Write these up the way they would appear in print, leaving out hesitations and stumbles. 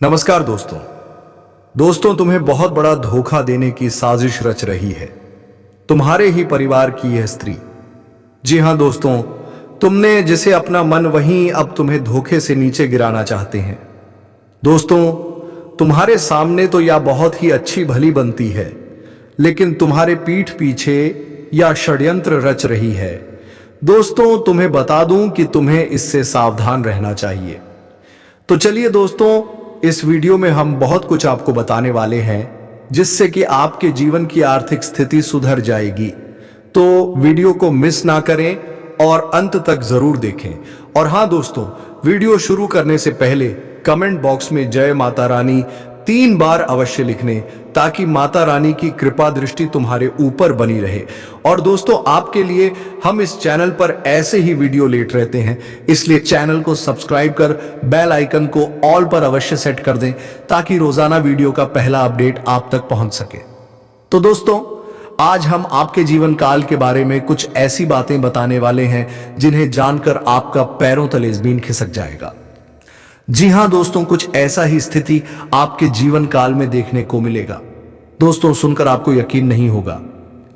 नमस्कार दोस्तों तुम्हें बहुत बड़ा धोखा देने की साजिश रच रही है तुम्हारे ही परिवार की यह स्त्री। जी हां दोस्तों, तुमने जिसे अपना मन वहीं अब तुम्हें धोखे से नीचे गिराना चाहते हैं। दोस्तों, तुम्हारे सामने तो यह बहुत ही अच्छी भली बनती है, लेकिन तुम्हारे पीठ पीछे यह षड्यंत्र रच रही है। दोस्तों, तुम्हें बता दूं कि तुम्हें इससे सावधान रहना चाहिए। तो चलिए दोस्तों, इस वीडियो में हम बहुत कुछ आपको बताने वाले हैं जिससे कि आपके जीवन की आर्थिक स्थिति सुधर जाएगी। तो वीडियो को मिस ना करें और अंत तक जरूर देखें। और हां दोस्तों, वीडियो शुरू करने से पहले कमेंट बॉक्स में जय माता रानी 3 बार अवश्य लिखने, ताकि माता रानी की कृपा दृष्टि तुम्हारे ऊपर बनी रहे। और दोस्तों, आपके लिए हम इस चैनल पर ऐसे ही वीडियो लेट रहते हैं, इसलिए चैनल को सब्सक्राइब कर बेल आइकन को ऑल पर अवश्य सेट कर दें, ताकि रोजाना वीडियो का पहला अपडेट आप तक पहुंच सके। तो दोस्तों, आज हम आपके जीवन काल के बारे में कुछ ऐसी बातें बताने वाले हैं जिन्हें जानकर आपका पैरों तले जमीन खिसक जाएगा। जी हां दोस्तों, कुछ ऐसा ही स्थिति आपके जीवन काल में देखने को मिलेगा। दोस्तों, सुनकर आपको यकीन नहीं होगा,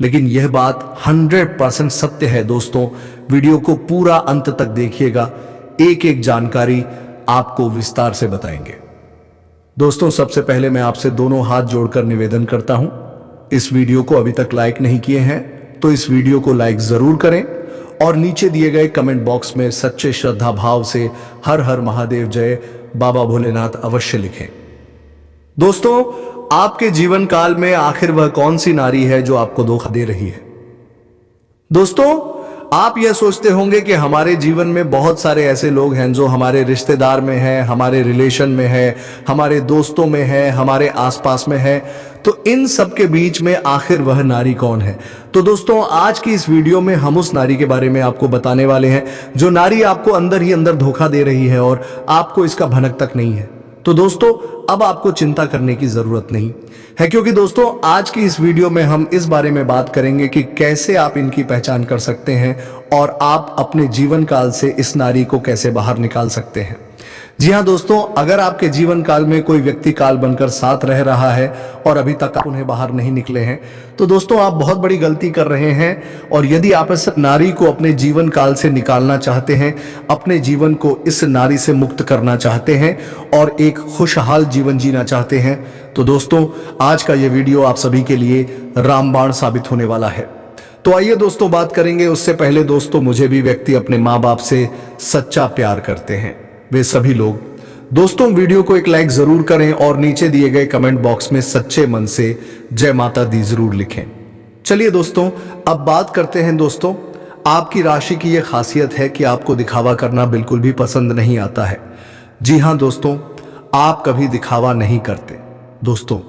लेकिन यह बात 100% सत्य है। दोस्तों, वीडियो को पूरा अंत तक देखिएगा, एक एक जानकारी आपको विस्तार से बताएंगे। दोस्तों, सबसे पहले मैं आपसे दोनों हाथ जोड़कर निवेदन करता हूं, इस वीडियो को अभी तक लाइक नहीं किए हैं तो इस वीडियो को लाइक जरूर करें और नीचे दिए गए कमेंट बॉक्स में सच्चे श्रद्धा भाव से हर हर महादेव जय बाबा भोलेनाथ अवश्य लिखें। दोस्तों, आपके जीवन काल में आखिर वह कौन सी नारी है जो आपको धोखा दे रही है? दोस्तों, आप यह सोचते होंगे कि हमारे जीवन में बहुत सारे ऐसे लोग हैं जो हमारे रिश्तेदार में हैं, हमारे रिलेशन में है, हमारे दोस्तों में है, हमारे आसपास में है। तो इन सब के बीच में आखिर वह नारी कौन है? तो दोस्तों, आज की इस वीडियो में हम उस नारी के बारे में आपको बताने वाले हैं जो नारी आपको अंदर ही अंदर धोखा दे रही है और आपको इसका भनक तक नहीं है। तो दोस्तों, अब आपको चिंता करने की जरूरत नहीं है, क्योंकि दोस्तों, आज की इस वीडियो में हम इस बारे में बात करेंगे कि कैसे आप इनकी पहचान कर सकते हैं और आप अपने जीवन काल से इस नारी को कैसे बाहर निकाल सकते हैं। जी हां दोस्तों, अगर आपके जीवन काल में कोई व्यक्ति काल बनकर साथ रह रहा है और अभी तक आप उन्हें बाहर नहीं निकले हैं, तो दोस्तों आप बहुत बड़ी गलती कर रहे हैं। और यदि आप इस नारी को अपने जीवन काल से निकालना चाहते हैं, अपने जीवन को इस नारी से मुक्त करना चाहते हैं और एक खुशहाल जीवन जीना चाहते हैं, तो दोस्तों आज का यह वीडियो आप सभी के लिए रामबाण साबित होने वाला है। तो आइए दोस्तों बात करेंगे। उससे पहले दोस्तों, मुझे भी व्यक्ति अपने माँ बाप से सच्चा प्यार करते हैं, वे सभी लोग दोस्तों वीडियो को एक लाइक जरूर करें और नीचे दिए गए कमेंट बॉक्स में सच्चे मन से जय माता दी जरूर लिखें। चलिए दोस्तों, अब बात करते हैं। दोस्तों, आपकी राशि की यह खासियत है कि आपको दिखावा करना बिल्कुल भी पसंद नहीं आता है। जी हां दोस्तों, आप कभी दिखावा नहीं करते। दोस्तों,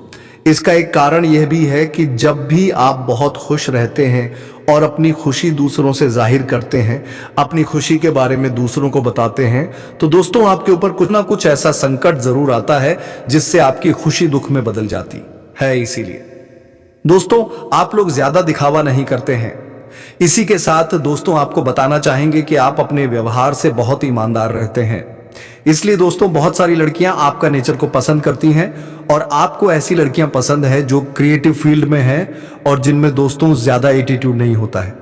इसका एक कारण यह भी है कि जब भी आप बहुत खुश रहते हैं और अपनी खुशी दूसरों से जाहिर करते हैं, अपनी खुशी के बारे में दूसरों को बताते हैं, तो दोस्तों आपके ऊपर कुछ ना कुछ ऐसा संकट जरूर आता है जिससे आपकी खुशी दुख में बदल जाती है। इसीलिए दोस्तों आप लोग ज्यादा दिखावा नहीं करते हैं। इसी के साथ दोस्तों आपको बताना चाहेंगे कि आप अपने व्यवहार से बहुत ईमानदार रहते हैं। इसलिए दोस्तों बहुत सारी लड़कियां आपका नेचर को पसंद करती हैं और आपको ऐसी लड़कियां पसंद है जो क्रिएटिव फील्ड में है और जिनमें दोस्तों ज्यादा एटीट्यूड नहीं होता है।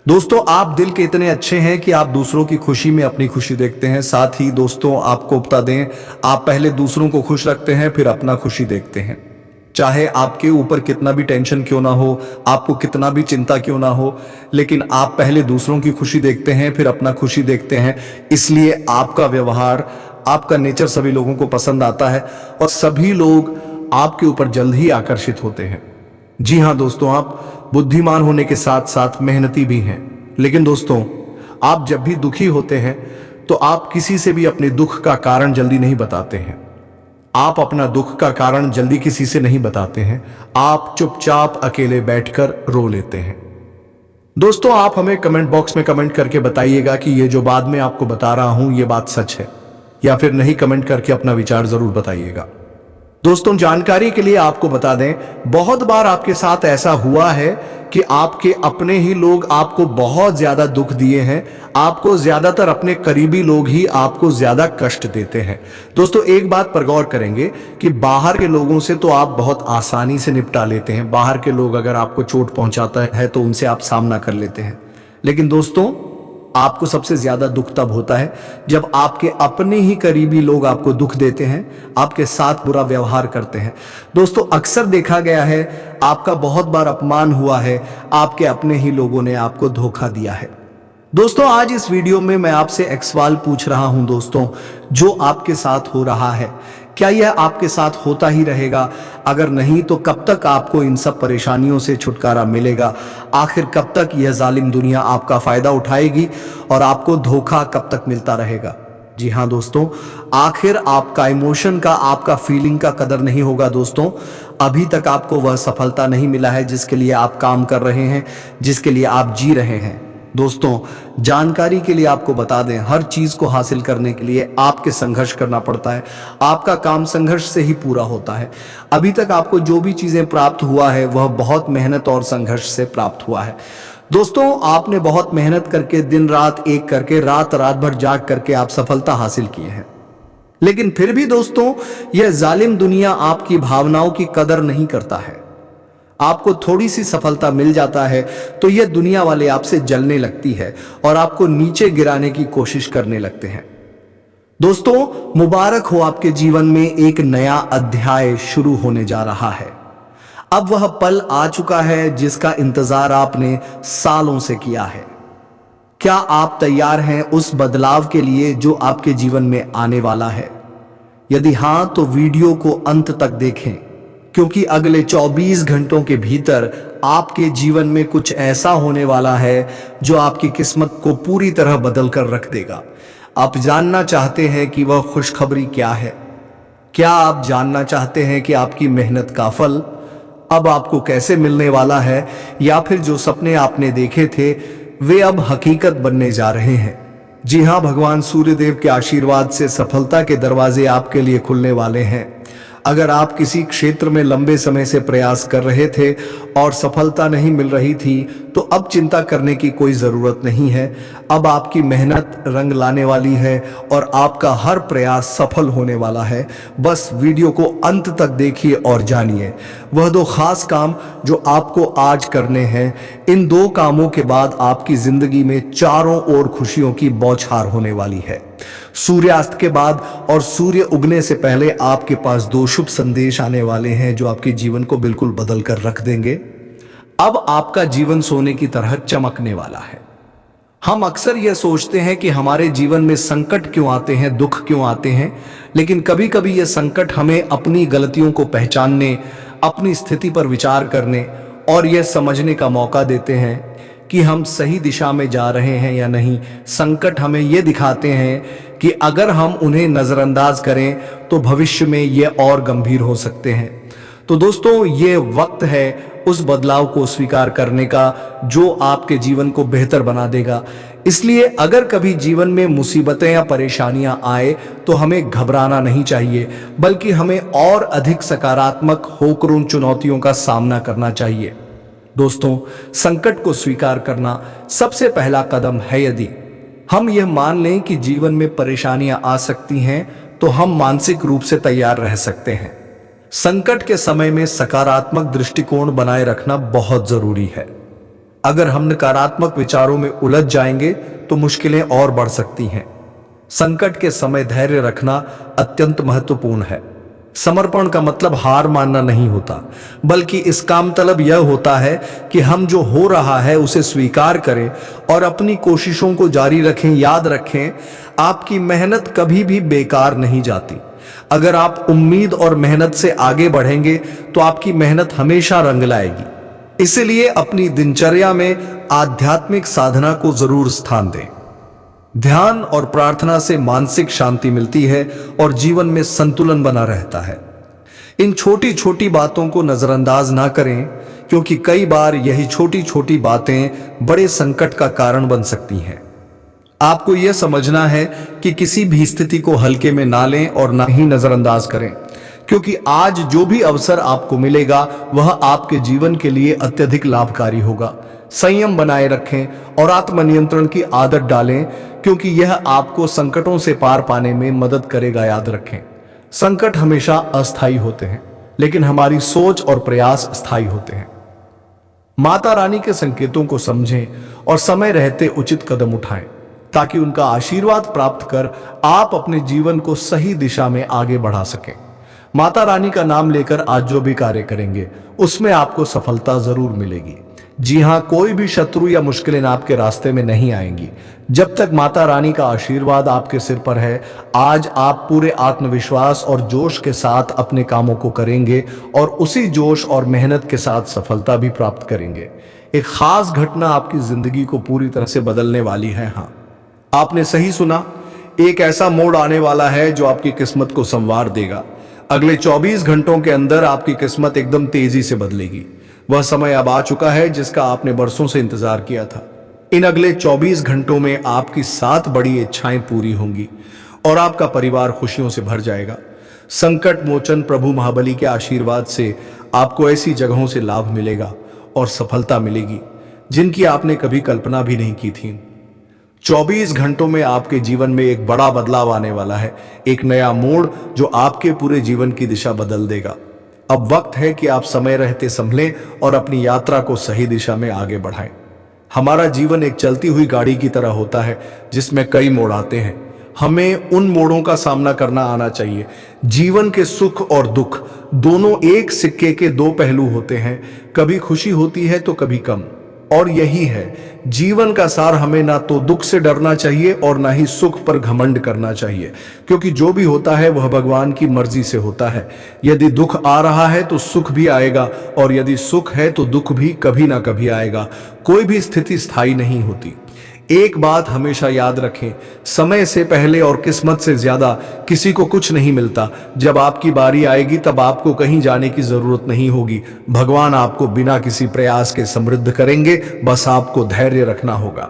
दोस्तों, आप दिल के इतने अच्छे हैं कि आप दूसरों की खुशी में अपनी खुशी देखते हैं। साथ ही दोस्तों आपको बता दें, आप पहले दूसरों को खुश रखते हैं, फिर अपना खुशी देखते हैं। चाहे आपके ऊपर कितना भी टेंशन क्यों ना हो, आपको कितना भी चिंता क्यों ना हो, लेकिन आप पहले दूसरों की खुशी देखते हैं, फिर अपना खुशी देखते हैं। इसलिए आपका व्यवहार, आपका नेचर सभी लोगों को पसंद आता है और सभी लोग आपके ऊपर जल्द ही आकर्षित होते हैं। जी हां दोस्तों, आप बुद्धिमान होने के साथ साथ मेहनती भी हैं। लेकिन दोस्तों, आप जब भी दुखी होते हैं तो आप किसी से भी अपने दुख का कारण जल्दी नहीं बताते हैं। आप अपना दुख का कारण जल्दी किसी से नहीं बताते हैं, आप चुपचाप अकेले बैठकर रो लेते हैं। दोस्तों, आप हमें कमेंट बॉक्स में कमेंट करके बताइएगा कि ये जो बाद में आपको बता रहा हूं ये बात सच है या फिर नहीं। कमेंट करके अपना विचार जरूर बताइएगा। दोस्तों जानकारी के लिए आपको बता दें, बहुत बार आपके साथ ऐसा हुआ है कि आपके अपने ही लोग आपको बहुत ज्यादा दुख दिए हैं। आपको ज्यादातर अपने करीबी लोग ही आपको ज्यादा कष्ट देते हैं। दोस्तों एक बात पर गौर करेंगे कि बाहर के लोगों से तो आप बहुत आसानी से निपटा लेते हैं। बाहर के लोग अगर आपको चोट पहुंचाता है तो उनसे आप सामना कर लेते हैं। लेकिन दोस्तों आपको सबसे ज्यादा दुख तब होता है जब आपके अपने ही करीबी लोग आपको दुख देते हैं, आपके साथ बुरा व्यवहार करते हैं। दोस्तों अक्सर देखा गया है, आपका बहुत बार अपमान हुआ है, आपके अपने ही लोगों ने आपको धोखा दिया है। दोस्तों आज इस वीडियो में मैं आपसे एक सवाल पूछ रहा हूं दोस्तों, जो आपके साथ हो रहा है क्या यह आपके साथ होता ही रहेगा? अगर नहीं तो कब तक आपको इन सब परेशानियों से छुटकारा मिलेगा? आखिर कब तक यह जालिम दुनिया आपका फायदा उठाएगी और आपको धोखा कब तक मिलता रहेगा? जी हाँ दोस्तों, आखिर आपका इमोशन का, आपका फीलिंग का कदर नहीं होगा दोस्तों। अभी तक आपको वह सफलता नहीं मिला है जिसके लिए आप काम कर रहे हैं, जिसके लिए आप जी रहे हैं। दोस्तों जानकारी के लिए आपको बता दें, हर चीज को हासिल करने के लिए आपके संघर्ष करना पड़ता है। आपका काम संघर्ष से ही पूरा होता है। अभी तक आपको जो भी चीजें प्राप्त हुआ है वह बहुत मेहनत और संघर्ष से प्राप्त हुआ है। दोस्तों आपने बहुत मेहनत करके, दिन रात एक करके, रात भर जाग करके आप सफलता हासिल किए हैं। लेकिन फिर भी दोस्तों यह जालिम दुनिया आपकी भावनाओं की कदर नहीं करता है। आपको थोड़ी सी सफलता मिल जाता है तो यह दुनिया वाले आपसे जलने लगती है और आपको नीचे गिराने की कोशिश करने लगते हैं। दोस्तों मुबारक हो, आपके जीवन में एक नया अध्याय शुरू होने जा रहा है। अब वह पल आ चुका है जिसका इंतजार आपने सालों से किया है। क्या आप तैयार हैं उस बदलाव के लिए जो आपके जीवन में आने वाला है? यदि हां तो वीडियो को अंत तक देखें, क्योंकि अगले 24 घंटों के भीतर आपके जीवन में कुछ ऐसा होने वाला है जो आपकी किस्मत को पूरी तरह बदल कर रख देगा। आप जानना चाहते हैं कि वह खुशखबरी क्या है? क्या आप जानना चाहते हैं कि आपकी मेहनत का फल अब आपको कैसे मिलने वाला है, या फिर जो सपने आपने देखे थे वे अब हकीकत बनने जा रहे हैं? जी हां, भगवान सूर्यदेव के आशीर्वाद से सफलता के दरवाजे आपके लिए खुलने वाले हैं। अगर आप किसी क्षेत्र में लंबे समय से प्रयास कर रहे थे और सफलता नहीं मिल रही थी तो अब चिंता करने की कोई जरूरत नहीं है। अब आपकी मेहनत रंग लाने वाली है और आपका हर प्रयास सफल होने वाला है। बस वीडियो को अंत तक देखिए और जानिए वह दो खास काम जो आपको आज करने हैं। इन दो कामों के बाद आपकी जिंदगी में चारों ओर खुशियों की बौछार होने वाली है। सूर्यास्त के बाद और सूर्य उगने से पहले आपके पास दो शुभ संदेश आने वाले हैं जो आपके जीवन को बिल्कुल बदल कर रख देंगे। अब आपका जीवन सोने की तरह चमकने वाला है। हम अक्सर यह सोचते हैं कि हमारे जीवन में संकट क्यों आते हैं, दुख क्यों आते हैं, लेकिन कभी कभी यह संकट हमें अपनी गलतियों को पहचानने, अपनी स्थिति पर विचार करने और यह समझने का मौका देते हैं कि हम सही दिशा में जा रहे हैं या नहीं। संकट हमें यह दिखाते हैं कि अगर हम उन्हें नजरअंदाज करें तो भविष्य में ये और गंभीर हो सकते हैं। तो दोस्तों ये वक्त है उस बदलाव को स्वीकार करने का जो आपके जीवन को बेहतर बना देगा। इसलिए अगर कभी जीवन में मुसीबतें या परेशानियां आए तो हमें घबराना नहीं चाहिए, बल्कि हमें और अधिक सकारात्मक होकर उन चुनौतियों का सामना करना चाहिए। दोस्तों संकट को स्वीकार करना सबसे पहला कदम है। यदि हम यह मान लें कि जीवन में परेशानियां आ सकती हैं तो हम मानसिक रूप से तैयार रह सकते हैं। संकट के समय में सकारात्मक दृष्टिकोण बनाए रखना बहुत जरूरी है। अगर हम नकारात्मक विचारों में उलझ जाएंगे तो मुश्किलें और बढ़ सकती हैं। संकट के समय धैर्य रखना अत्यंत महत्वपूर्ण है। समर्पण का मतलब हार मानना नहीं होता, बल्कि इसका मतलब यह होता है कि हम जो हो रहा है उसे स्वीकार करें और अपनी कोशिशों को जारी रखें। याद रखें, आपकी मेहनत कभी भी बेकार नहीं जाती। अगर आप उम्मीद और मेहनत से आगे बढ़ेंगे तो आपकी मेहनत हमेशा रंग लाएगी। इसलिए अपनी दिनचर्या में आध्यात्मिक साधना को जरूर स्थान दें। ध्यान और प्रार्थना से मानसिक शांति मिलती है और जीवन में संतुलन बना रहता है। इन छोटी छोटी बातों को नजरअंदाज ना करें, क्योंकि कई बार यही छोटी छोटी बातें बड़े संकट का कारण बन सकती हैं। आपको यह समझना है कि किसी भी स्थिति को हल्के में ना लें और ना ही नजरअंदाज करें, क्योंकि आज जो भी अवसर आपको मिलेगा वह आपके जीवन के लिए अत्यधिक लाभकारी होगा। संयम बनाए रखें और आत्मनियंत्रण की आदत डालें, क्योंकि यह आपको संकटों से पार पाने में मदद करेगा। याद रखें, संकट हमेशा अस्थायी होते हैं, लेकिन हमारी सोच और प्रयास स्थायी होते हैं। माता रानी के संकेतों को समझें और समय रहते उचित कदम उठाएं, ताकि उनका आशीर्वाद प्राप्त कर आप अपने जीवन को सही दिशा में आगे बढ़ा सकें। माता रानी का नाम लेकर आज जो भी कार्य करेंगे उसमें आपको सफलता जरूर मिलेगी। जी हां, कोई भी शत्रु या मुश्किलें आपके रास्ते में नहीं आएंगी जब तक माता रानी का आशीर्वाद आपके सिर पर है। आज आप पूरे आत्मविश्वास और जोश के साथ अपने कामों को करेंगे और उसी जोश और मेहनत के साथ सफलता भी प्राप्त करेंगे। एक खास घटना आपकी जिंदगी को पूरी तरह से बदलने वाली है। हाँ, आपने सही सुना, एक ऐसा मोड़ आने वाला है जो आपकी किस्मत को संवार देगा। अगले 24 घंटों के अंदर आपकी किस्मत एकदम तेजी से बदलेगी। वह समय अब आ चुका है जिसका आपने बरसों से इंतजार किया था। इन अगले 24 घंटों में आपकी 7 बड़ी इच्छाएं पूरी होंगी और आपका परिवार खुशियों से भर जाएगा। संकट मोचन प्रभु महाबली के आशीर्वाद से आपको ऐसी जगहों से लाभ मिलेगा और सफलता मिलेगी जिनकी आपने कभी कल्पना भी नहीं की थी। 24 घंटों में आपके जीवन में एक बड़ा बदलाव आने वाला है, एक नया मोड़ जो आपके पूरे जीवन की दिशा बदल देगा। अब वक्त है कि आप समय रहते संभलें और अपनी यात्रा को सही दिशा में आगे बढ़ाएं। हमारा जीवन एक चलती हुई गाड़ी की तरह होता है जिसमें कई मोड़ आते हैं। हमें उन मोड़ों का सामना करना आना चाहिए। जीवन के सुख और दुख दोनों एक सिक्के के दो पहलू होते हैं, कभी खुशी होती है तो कभी कम। और यही है जीवन का सार। हमें ना तो दुख से डरना चाहिए और ना ही सुख पर घमंड करना चाहिए, क्योंकि जो भी होता है वह भगवान की मर्जी से होता है। यदि दुख आ रहा है तो सुख भी आएगा, और यदि सुख है तो दुख भी कभी ना कभी आएगा। कोई भी स्थिति स्थायी नहीं होती। एक बात हमेशा याद रखें, समय से पहले और किस्मत से ज्यादा किसी को कुछ नहीं मिलता। जब आपकी बारी आएगी तब आपको कहीं जाने की जरूरत नहीं होगी। भगवान आपको बिना किसी प्रयास के समृद्ध करेंगे, बस आपको धैर्य रखना होगा।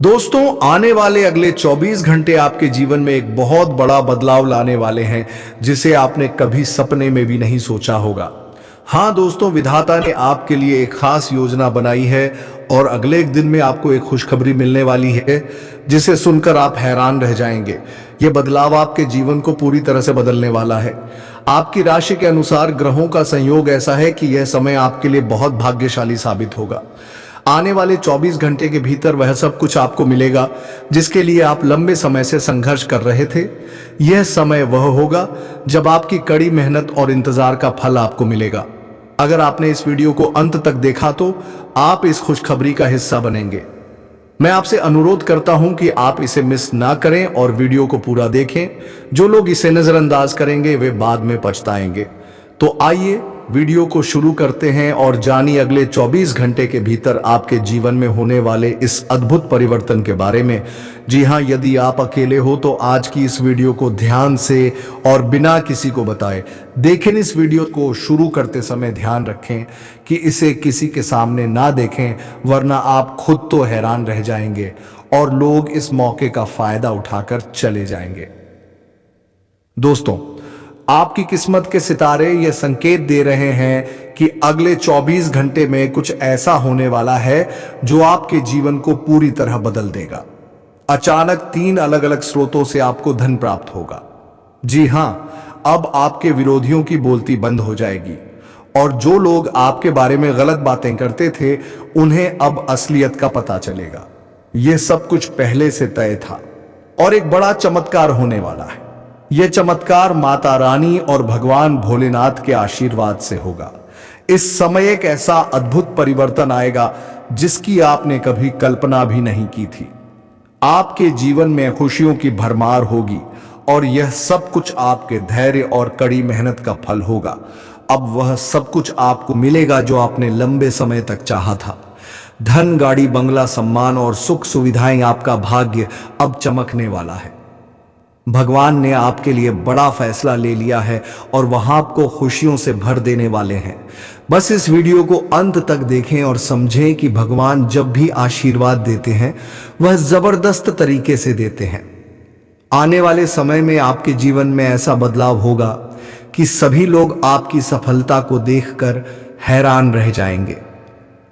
दोस्तों, आने वाले अगले 24 घंटे आपके जीवन में एक बहुत बड़ा बदलाव लाने वाले हैं, जिसे आपने कभी सपने में भी नहीं सोचा होगा। हाँ दोस्तों, विधाता ने आपके लिए एक खास योजना बनाई है और अगले एक दिन में आपको एक खुशखबरी मिलने वाली है जिसे सुनकर आप हैरान रह जाएंगे। यह बदलाव आपके जीवन को पूरी तरह से बदलने वाला है। आपकी राशि के अनुसार ग्रहों का संयोग ऐसा है कि यह समय आपके लिए बहुत भाग्यशाली साबित होगा। आने वाले 24 घंटे के भीतर वह सब कुछ आपको मिलेगा जिसके लिए आप लंबे समय से संघर्ष कर रहे थे। यह समय वह होगा जब आपकी कड़ी मेहनत और इंतजार का फल आपको मिलेगा। अगर आपने इस वीडियो को अंत तक देखा तो आप इस खुशखबरी का हिस्सा बनेंगे। मैं आपसे अनुरोध करता हूं कि आप इसे मिस ना करें और वीडियो को पूरा देखें। जो लोग इसे नजरअंदाज करेंगे वे बाद में पछताएंगे। तो आइए वीडियो को शुरू करते हैं और जानिए अगले 24 घंटे के भीतर आपके जीवन में होने वाले इस अद्भुत परिवर्तन के बारे में। जी हां, यदि आप अकेले हो तो आज की इस वीडियो को ध्यान से और बिना किसी को बताए देखें। इस वीडियो को शुरू करते समय ध्यान रखें कि इसे किसी के सामने ना देखें, वरना आप खुद तो हैरान रह जाएंगे और लोग इस मौके का फायदा उठाकर चले जाएंगे। दोस्तों, आपकी किस्मत के सितारे ये संकेत दे रहे हैं कि अगले 24 घंटे में कुछ ऐसा होने वाला है जो आपके जीवन को पूरी तरह बदल देगा। अचानक 3 अलग अलग स्रोतों से आपको धन प्राप्त होगा। जी हां, अब आपके विरोधियों की बोलती बंद हो जाएगी और जो लोग आपके बारे में गलत बातें करते थे उन्हें अब असलियत का पता चलेगा। यह सब कुछ पहले से तय था और एक बड़ा चमत्कार होने वाला है। यह चमत्कार माता रानी और भगवान भोलेनाथ के आशीर्वाद से होगा। इस समय एक ऐसा अद्भुत परिवर्तन आएगा जिसकी आपने कभी कल्पना भी नहीं की थी। आपके जीवन में खुशियों की भरमार होगी और यह सब कुछ आपके धैर्य और कड़ी मेहनत का फल होगा। अब वह सब कुछ आपको मिलेगा जो आपने लंबे समय तक चाहा था। धन, गाड़ी, बंगला, सम्मान और सुख सुविधाएं, आपका भाग्य अब चमकने वाला है। भगवान ने आपके लिए बड़ा फैसला ले लिया है और वह आपको खुशियों से भर देने वाले हैं। बस इस वीडियो को अंत तक देखें और समझें कि भगवान जब भी आशीर्वाद देते हैं वह जबरदस्त तरीके से देते हैं। आने वाले समय में आपके जीवन में ऐसा बदलाव होगा कि सभी लोग आपकी सफलता को देखकर हैरान रह जाएंगे।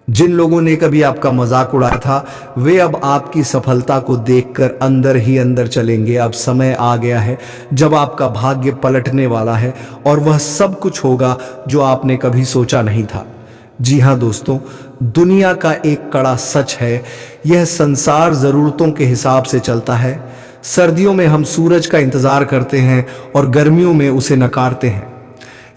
जिन लोगों ने कभी आपका मजाक उड़ाया था वे अब आपकी सफलता को देखकर अंदर ही अंदर चलेंगे। अब समय आ गया है जब आपका भाग्य पलटने वाला है और वह सब कुछ होगा जो आपने कभी सोचा नहीं था। जी हाँ दोस्तों, दुनिया का एक कड़ा सच है, यह संसार जरूरतों के हिसाब से चलता है। सर्दियों में हम सूरज का इंतजार करते हैं और गर्मियों में उसे नकारते हैं।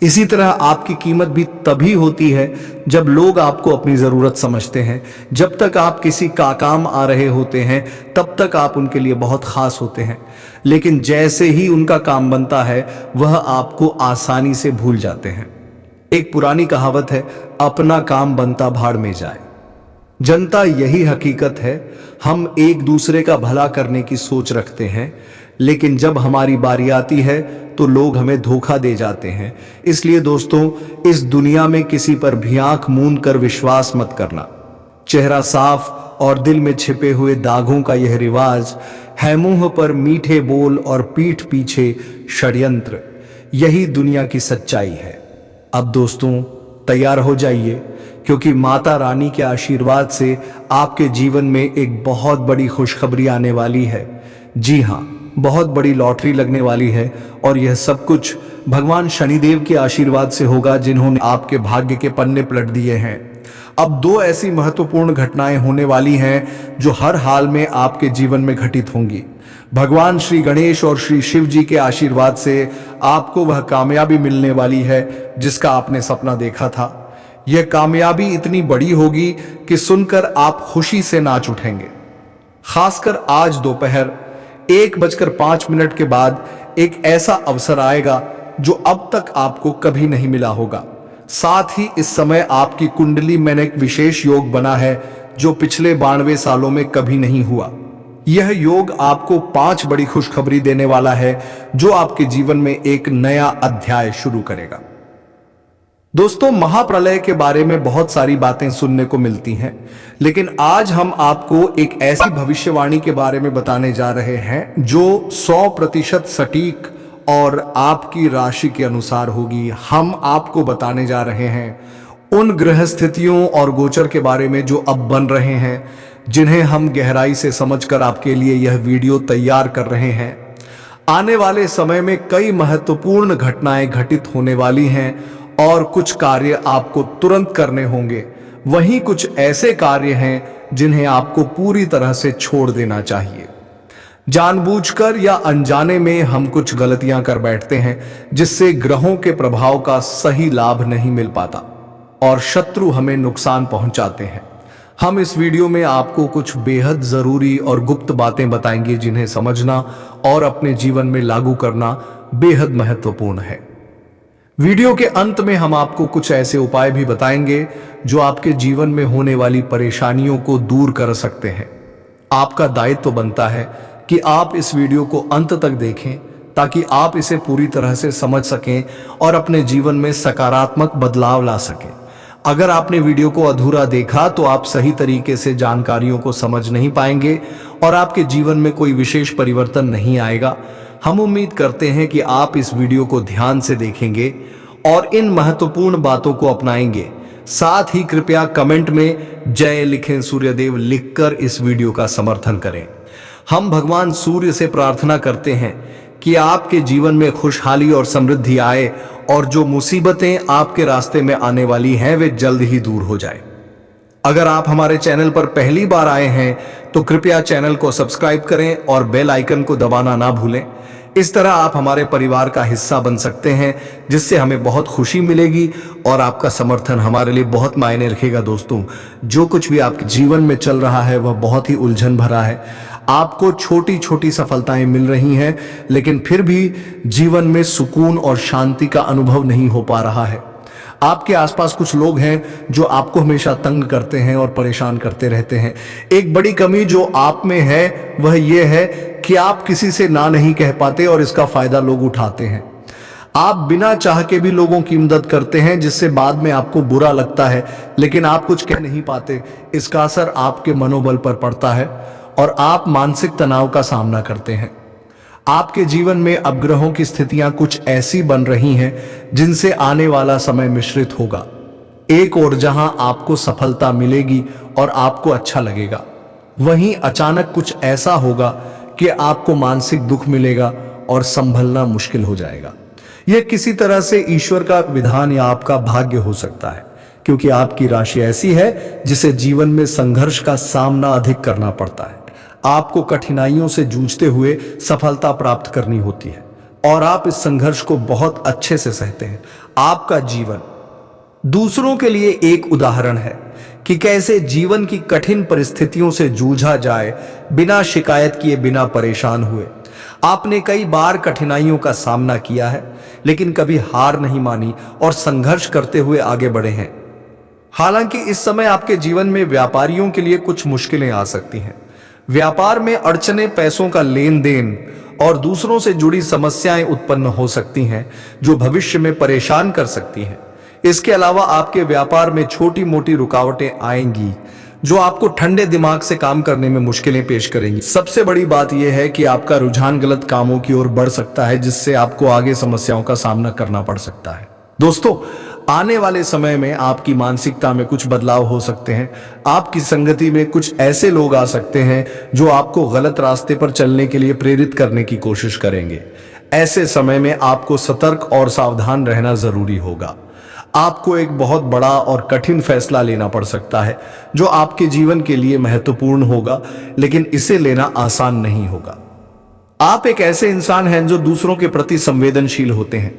इसी तरह आपकी कीमत भी तभी होती है जब लोग आपको अपनी जरूरत समझते हैं। जब तक आप किसी का काम आ रहे होते हैं तब तक आप उनके लिए बहुत खास होते हैं, लेकिन जैसे ही उनका काम बनता है वह आपको आसानी से भूल जाते हैं। एक पुरानी कहावत है, अपना काम बनता भाड़ में जाए। जनता यही हकीकत है, हम एक दूसरे का भला करने की सोच रखते हैं, लेकिन जब हमारी बारी आती है तो लोग हमें धोखा दे जाते हैं। इसलिए दोस्तों, इस दुनिया में किसी पर भी आंख मूंद कर विश्वास मत करना। चेहरा साफ और दिल में छिपे हुए दागों का यह रिवाज है, मुंह पर मीठे बोल और पीठ पीछे षड्यंत्र, यही दुनिया की सच्चाई है। अब दोस्तों तैयार हो जाइए, क्योंकि माता रानी के आशीर्वाद से आपके जीवन में एक बहुत बड़ी खुशखबरी आने वाली है। जी हाँ, बहुत बड़ी लॉटरी लगने वाली है और यह सब कुछ भगवान शनिदेव के आशीर्वाद से होगा, जिन्होंने आपके भाग्य के पन्ने पलट दिए हैं। अब दो ऐसी महत्वपूर्ण घटनाएं होने वाली हैं जो हर हाल में आपके जीवन में घटित होंगी। भगवान श्री गणेश और श्री शिव जी के आशीर्वाद से आपको वह कामयाबी मिलने वाली है जिसका आपने सपना देखा था। यह कामयाबी इतनी बड़ी होगी कि सुनकर आप खुशी से नाच उठेंगे। खासकर आज दोपहर 1:05 के बाद एक ऐसा अवसर आएगा जो अब तक आपको कभी नहीं मिला होगा। साथ ही इस समय आपकी कुंडली में एक विशेष योग बना है जो पिछले 92 सालों में कभी नहीं हुआ। यह योग आपको 5 बड़ी खुशखबरी देने वाला है जो आपके जीवन में एक नया अध्याय शुरू करेगा। दोस्तों, महाप्रलय के बारे में बहुत सारी बातें सुनने को मिलती हैं, लेकिन आज हम आपको एक ऐसी भविष्यवाणी के बारे में बताने जा रहे हैं जो 100% सटीक और आपकी राशि के अनुसार होगी। हम आपको बताने जा रहे हैं उन ग्रह स्थितियों और गोचर के बारे में जो अब बन रहे हैं, जिन्हें हम गहराई से समझकर आपके लिए यह वीडियो तैयार कर रहे हैं। आने वाले समय में कई महत्वपूर्ण घटनाएं घटित होने वाली हैं और कुछ कार्य आपको तुरंत करने होंगे। वहीं कुछ ऐसे कार्य हैं जिन्हें आपको पूरी तरह से छोड़ देना चाहिए। जानबूझकर या अनजाने में हम कुछ गलतियां कर बैठते हैं जिससे ग्रहों के प्रभाव का सही लाभ नहीं मिल पाता और शत्रु हमें नुकसान पहुंचाते हैं। हम इस वीडियो में आपको कुछ बेहद जरूरी और गुप्त बातें बताएंगे जिन्हें समझना और अपने जीवन में लागू करना बेहद महत्वपूर्ण है। वीडियो के अंत में हम आपको कुछ ऐसे उपाय भी बताएंगे जो आपके जीवन में होने वाली परेशानियों को दूर कर सकते हैं। आपका दायित्व बनता है कि आप इस वीडियो को अंत तक देखें ताकि आप इसे पूरी तरह से समझ सकें और अपने जीवन में सकारात्मक बदलाव ला सकें। अगर आपने वीडियो को अधूरा देखा तो आप सही तरीके से जानकारियों को समझ नहीं पाएंगे और आपके जीवन में कोई विशेष परिवर्तन नहीं आएगा। हम उम्मीद करते हैं कि आप इस वीडियो को ध्यान से देखेंगे और इन महत्वपूर्ण बातों को अपनाएंगे। साथ ही कृपया कमेंट में जय लिखें सूर्यदेव लिखकर इस वीडियो का समर्थन करें। हम भगवान सूर्य से प्रार्थना करते हैं कि आपके जीवन में खुशहाली और समृद्धि आए और जो मुसीबतें आपके रास्ते में आने वाली हैं वे जल्द ही दूर हो जाए। अगर आप हमारे चैनल पर पहली बार आए हैं तो कृपया चैनल को सब्सक्राइब करें और बेल आइकन को दबाना ना भूलें। इस तरह आप हमारे परिवार का हिस्सा बन सकते हैं, जिससे हमें बहुत खुशी मिलेगी और आपका समर्थन हमारे लिए बहुत मायने रखेगा। दोस्तों, जो कुछ भी आपके जीवन में चल रहा है वह बहुत ही उलझन भरा है। आपको छोटी छोटी सफलताएं मिल रही हैं, लेकिन फिर भी जीवन में सुकून और शांति का अनुभव नहीं हो पा रहा है। आपके आसपास कुछ लोग हैं जो आपको हमेशा तंग करते हैं और परेशान करते रहते हैं। एक बड़ी कमी जो आप में है वह यह है कि आप किसी से ना नहीं कह पाते और इसका फायदा लोग उठाते हैं। आप बिना चाह के भी लोगों की मदद करते हैं जिससे बाद में आपको बुरा लगता है, लेकिन आप कुछ कह नहीं पाते। इसका असर आपके मनोबल पर पड़ता है और आप मानसिक तनाव का सामना करते हैं। आपके जीवन में अब ग्रहों की स्थितियां कुछ ऐसी बन रही हैं जिनसे आने वाला समय मिश्रित होगा। एक ओर जहां आपको सफलता मिलेगी और आपको अच्छा लगेगा, वहीं अचानक कुछ ऐसा होगा कि आपको मानसिक दुख मिलेगा और संभलना मुश्किल हो जाएगा। यह किसी तरह से ईश्वर का विधान या आपका भाग्य हो सकता है, क्योंकि आपकी राशि ऐसी है जिसे जीवन में संघर्ष का सामना अधिक करना पड़ता है। आपको कठिनाइयों से जूझते हुए सफलता प्राप्त करनी होती है और आप इस संघर्ष को बहुत अच्छे से सहते हैं। आपका जीवन दूसरों के लिए एक उदाहरण है कि कैसे जीवन की कठिन परिस्थितियों से जूझा जाए बिना शिकायत किए, बिना परेशान हुए। आपने कई बार कठिनाइयों का सामना किया है, लेकिन कभी हार नहीं मानी और संघर्ष करते हुए आगे बढ़े हैं। हालांकि इस समय आपके जीवन में व्यापारियों के लिए कुछ मुश्किलें आ सकती हैं। व्यापार में अड़चने, पैसों का लेन देन और दूसरों से जुड़ी समस्याएं उत्पन्न हो सकती हैं, जो भविष्य में परेशान कर सकती हैं। इसके अलावा आपके व्यापार में छोटी मोटी रुकावटें आएंगी, जो आपको ठंडे दिमाग से काम करने में मुश्किलें पेश करेंगी। सबसे बड़ी बात यह है कि आपका रुझान गलत कामों की ओर बढ़ सकता है, जिससे आपको आगे समस्याओं का सामना करना पड़ सकता है। दोस्तों, आने वाले समय में आपकी मानसिकता में कुछ बदलाव हो सकते हैं। आपकी संगति में कुछ ऐसे लोग आ सकते हैं जो आपको गलत रास्ते पर चलने के लिए प्रेरित करने की कोशिश करेंगे। ऐसे समय में आपको सतर्क और सावधान रहना जरूरी होगा। आपको एक बहुत बड़ा और कठिन फैसला लेना पड़ सकता है, जो आपके जीवन के लिए महत्वपूर्ण होगा, लेकिन इसे लेना आसान नहीं होगा। आप एक ऐसे इंसान हैं जो दूसरों के प्रति संवेदनशील होते हैं।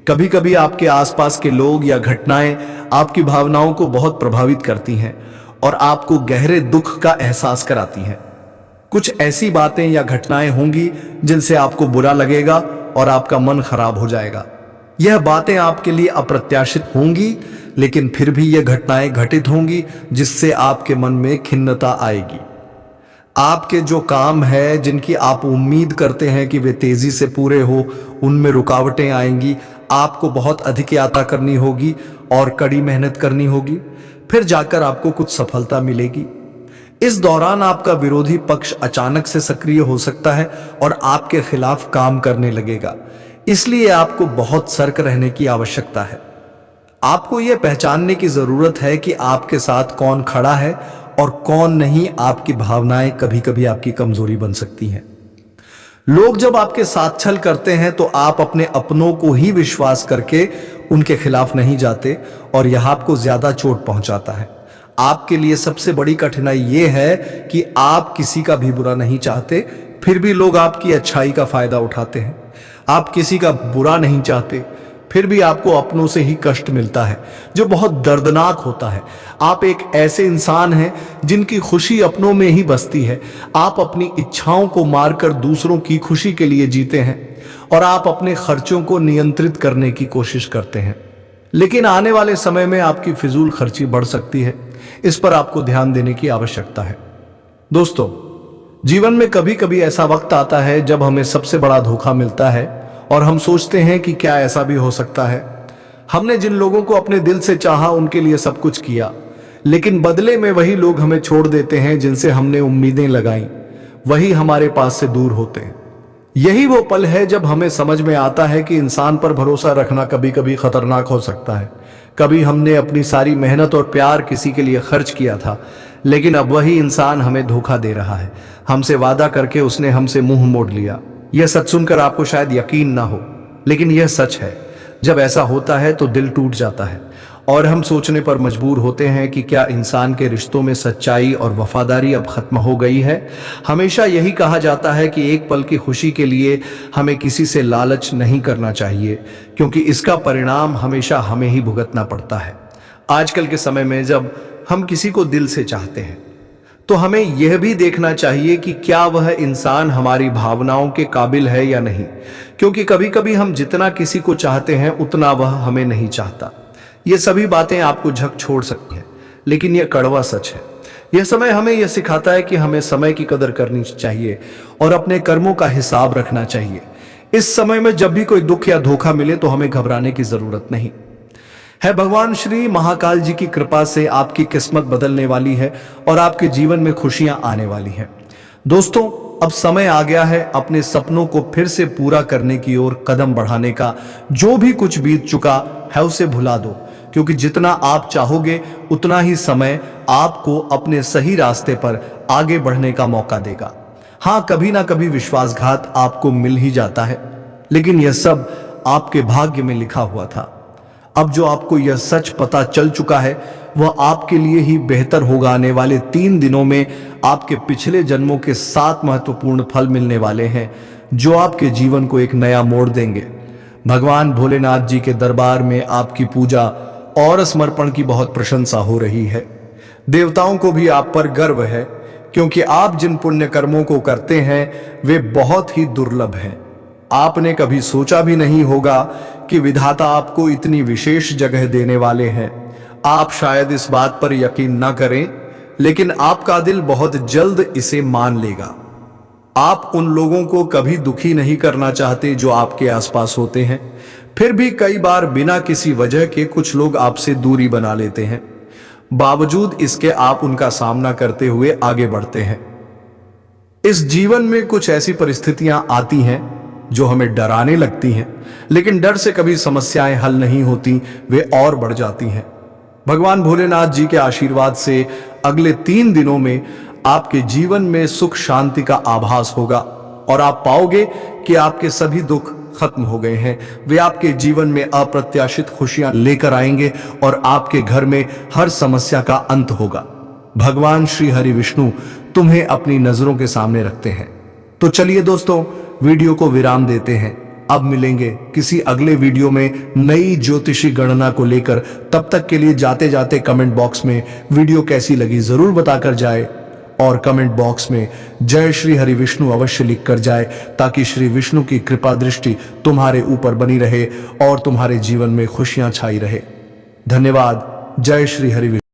कभी कभी आपके आसपास के लोग या घटनाएं आपकी भावनाओं को बहुत प्रभावित करती हैं और आपको गहरे दुख का एहसास कराती हैं। कुछ ऐसी बातें या घटनाएं होंगी जिनसे आपको बुरा लगेगा और आपका मन खराब हो जाएगा। यह बातें आपके लिए अप्रत्याशित होंगी, लेकिन फिर भी यह घटनाएं घटित होंगी जिससे आपके मन में खिन्नता आएगी। आपके जो काम है, जिनकी आप उम्मीद करते हैं कि वे तेजी से पूरे हो, उनमें रुकावटें आएंगी। आपको बहुत अधिक यात्रा करनी होगी और कड़ी मेहनत करनी होगी, फिर जाकर आपको कुछ सफलता मिलेगी। इस दौरान आपका विरोधी पक्ष अचानक से सक्रिय हो सकता है और आपके खिलाफ काम करने लगेगा। इसलिए आपको बहुत सतर्क रहने की आवश्यकता है। आपको यह पहचानने की जरूरत है कि आपके साथ कौन खड़ा है और कौन नहीं। आपकी भावनाएं कभी कभी आपकी कमजोरी बन सकती हैं। लोग जब आपके साथ छल करते हैं तो आप अपने अपनों को ही विश्वास करके उनके खिलाफ नहीं जाते और यह आपको ज्यादा चोट पहुंचाता है। आपके लिए सबसे बड़ी कठिनाई यह है कि आप किसी का भी बुरा नहीं चाहते, फिर भी लोग आपकी अच्छाई का फायदा उठाते हैं। आप किसी का बुरा नहीं चाहते, फिर भी आपको अपनों से ही कष्ट मिलता है, जो बहुत दर्दनाक होता है। आप एक ऐसे इंसान हैं जिनकी खुशी अपनों में ही बसती है। आप अपनी इच्छाओं को मारकर दूसरों की खुशी के लिए जीते हैं और आप अपने खर्चों को नियंत्रित करने की कोशिश करते हैं। लेकिन आने वाले समय में आपकी फिजूल खर्ची बढ़ सकती है। इस पर आपको ध्यान देने की आवश्यकता है। दोस्तों, जीवन में कभी कभी ऐसा वक्त आता है जब हमें सबसे बड़ा धोखा मिलता है और हम सोचते हैं कि क्या ऐसा भी हो सकता है। हमने जिन लोगों को अपने दिल से चाहा, उनके लिए सब कुछ किया, लेकिन बदले में वही लोग हमें छोड़ देते हैं जिनसे हमने उम्मीदें लगाई। वही हमारे पास से दूर होते हैं। यही वो पल है जब हमें समझ में आता है कि इंसान पर भरोसा रखना कभी कभी खतरनाक हो सकता है। कभी हमने अपनी सारी मेहनत और प्यार किसी के लिए खर्च किया था, लेकिन अब वही इंसान हमें धोखा दे रहा है। हमसे वादा करके उसने हमसे मुंह मोड़ लिया। यह सच सुनकर आपको शायद यकीन ना हो, लेकिन यह सच है। जब ऐसा होता है तो दिल टूट जाता है और हम सोचने पर मजबूर होते हैं कि क्या इंसान के रिश्तों में सच्चाई और वफादारी अब खत्म हो गई है। हमेशा यही कहा जाता है कि एक पल की खुशी के लिए हमें किसी से लालच नहीं करना चाहिए, क्योंकि इसका परिणाम हमेशा हमें ही भुगतना पड़ता है। आजकल के समय में जब हम किसी को दिल से चाहते हैं तो हमें यह भी देखना चाहिए कि क्या वह इंसान हमारी भावनाओं के काबिल है या नहीं, क्योंकि कभी कभी हम जितना किसी को चाहते हैं उतना वह हमें नहीं चाहता। ये सभी बातें आपको झक छोड़ सकती हैं, लेकिन यह कड़वा सच है। यह समय हमें यह सिखाता है कि हमें समय की कदर करनी चाहिए और अपने कर्मों का हिसाब रखना चाहिए। इस समय में जब भी कोई दुख या धोखा मिले तो हमें घबराने की जरूरत नहीं है। भगवान श्री महाकाल जी की कृपा से आपकी किस्मत बदलने वाली है और आपके जीवन में खुशियां आने वाली हैं। दोस्तों, अब समय आ गया है अपने सपनों को फिर से पूरा करने की ओर कदम बढ़ाने का। जो भी कुछ बीत चुका है उसे भुला दो, क्योंकि जितना आप चाहोगे उतना ही समय आपको अपने सही रास्ते पर आगे बढ़ने का मौका देगा। हाँ, कभी ना कभी विश्वासघात आपको मिल ही जाता है, लेकिन यह सब आपके भाग्य में लिखा हुआ था। अब जो आपको यह सच पता चल चुका है वह आपके लिए ही बेहतर होगा। आने वाले 3 दिनों में आपके पिछले जन्मों के 7 महत्वपूर्ण फल मिलने वाले हैं, जो आपके जीवन को एक नया मोड़ देंगे। भगवान भोलेनाथ जी के दरबार में आपकी पूजा और समर्पण की बहुत प्रशंसा हो रही है। देवताओं को भी आप पर गर्व है, क्योंकि आप जिन पुण्य कर्मों को करते हैं वे बहुत ही दुर्लभ हैं। आपने कभी सोचा भी नहीं होगा कि विधाता आपको इतनी विशेष जगह देने वाले हैं। आप शायद इस बात पर यकीन न करें, लेकिन आपका दिल बहुत जल्द इसे मान लेगा। आप उन लोगों को कभी दुखी नहीं करना चाहते जो आपके आसपास होते हैं, फिर भी कई बार बिना किसी वजह के कुछ लोग आपसे दूरी बना लेते हैं। बावजूद इसके आप उनका सामना करते हुए आगे बढ़ते हैं। इस जीवन में कुछ ऐसी परिस्थितियां आती हैं जो हमें डराने लगती हैं, लेकिन डर से कभी समस्याएं हल नहीं होती, वे और बढ़ जाती हैं। भगवान भोलेनाथ जी के आशीर्वाद से अगले 3 दिनों में आपके जीवन में सुख शांति का आभास होगा और आप पाओगे कि आपके सभी दुख खत्म हो गए हैं। वे आपके जीवन में अप्रत्याशित खुशियां लेकर आएंगे और आपके घर में हर समस्या का अंत होगा। भगवान श्री हरि विष्णु तुम्हें अपनी नजरों के सामने रखते हैं। तो चलिए दोस्तों, वीडियो को विराम देते हैं। अब मिलेंगे किसी अगले वीडियो में नई ज्योतिषी गणना को लेकर। तब तक के लिए जाते जाते कमेंट बॉक्स में वीडियो कैसी लगी जरूर बताकर जाए, और कमेंट बॉक्स में जय श्री हरि विष्णु अवश्य लिख कर जाए, ताकि श्री विष्णु की कृपा दृष्टि तुम्हारे ऊपर बनी रहे और तुम्हारे जीवन में खुशियां छाई रहे। धन्यवाद। जय श्री हरि विष्णु।